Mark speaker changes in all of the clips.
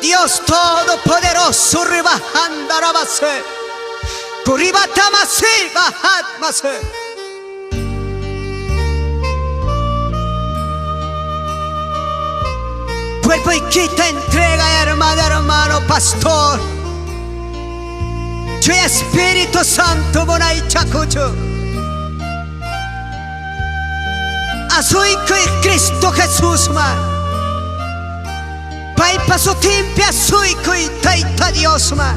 Speaker 1: Dios Todopoderoso, rebajando la base, Kuribatamase, Bahatmase. Cuerpo y quita entrega, hermano, pastor. Tu Espíritu Santo, Bonai Chacucho. Azui que Cristo Jesús, man. Pai paso timpia sui kui taita Dios ma.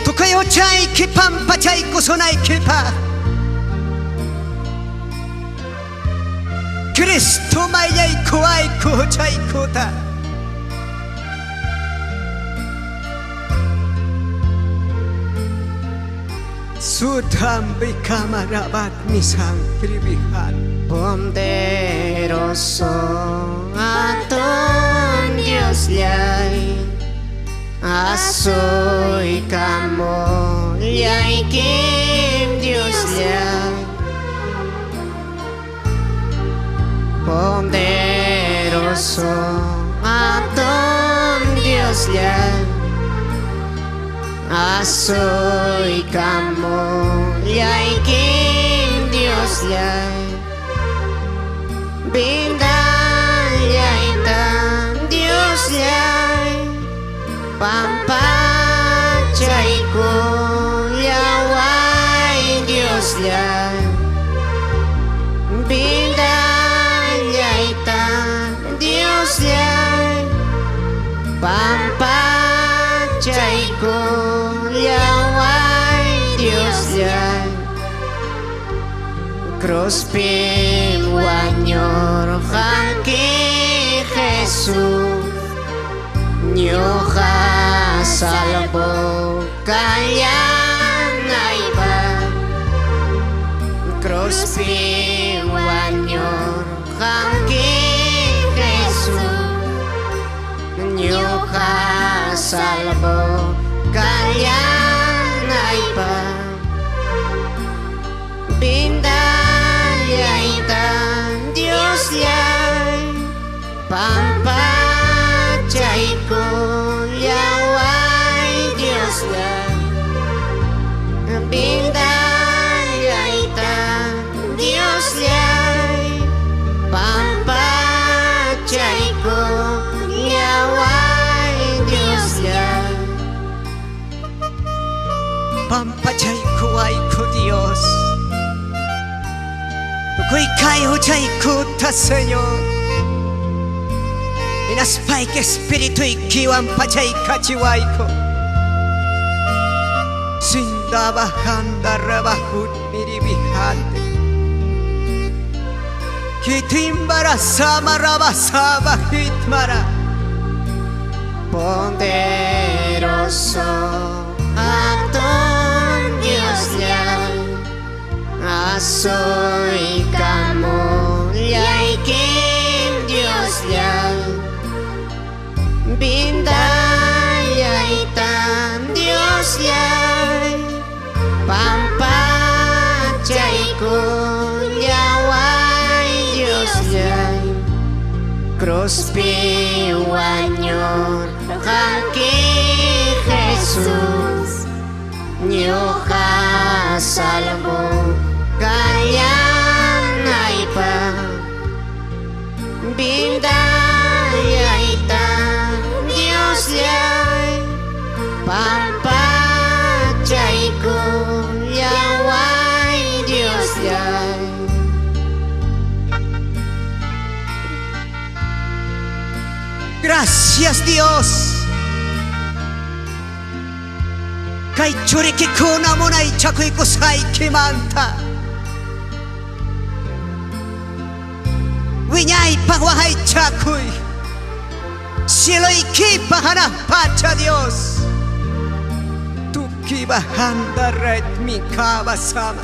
Speaker 1: Tu kai ochai ki pampa chai kusonai kipa. Cristo mai yai kuai ku chai kuta. Sudam bikamarabat misang kribihan.
Speaker 2: Poderoso aton Dios liay, asoy kamo liay kim Dios liay. Poderoso aton Dios liay, asoy kamo liay kim Dios liay. Bindayaitan Dios yay, pampachay ko yaway Dios yay. Bindayaitan Dios yay, pampachay ko yaway Dios yay. Cruz piwanyor hanki Jesús, nyoha salvo kaya naiba. Cruz piwanyor hanki Jesús, nyoha salvo kaya naiba. Bindayaitan Dios yay, pampachay ko yaway Dios yay. Bindayaitan Dios yay, pampachay ko yaway Dios yay.
Speaker 1: Pampachay ko ay ko Dios. Kuy kayo chay kuta Señor. Inaspay que espíritu y kiwan pachay kachiway ko. Sinda bajanda rabahut miribihante. Kitimbara sama rabasaba hitmara.
Speaker 2: Poderoso aton Dios liay, asoy kamo liay kim Dios liay. Bindayaitan Dios liay, pampachay ko yaway Dios liay. Cruz piwanyor hanki Jesús, nyoha salvo kaya naipa. Bindayaitan Dios liay, pampachay ko yaway Dios liay.
Speaker 1: Gracias Dios. Kay churiki kuna monay chakuy kusay kimanta. Wiñay pagwahay chakuy. Cielo ikipa hanapacha Dios. Tu kibahanda red mi kabasama.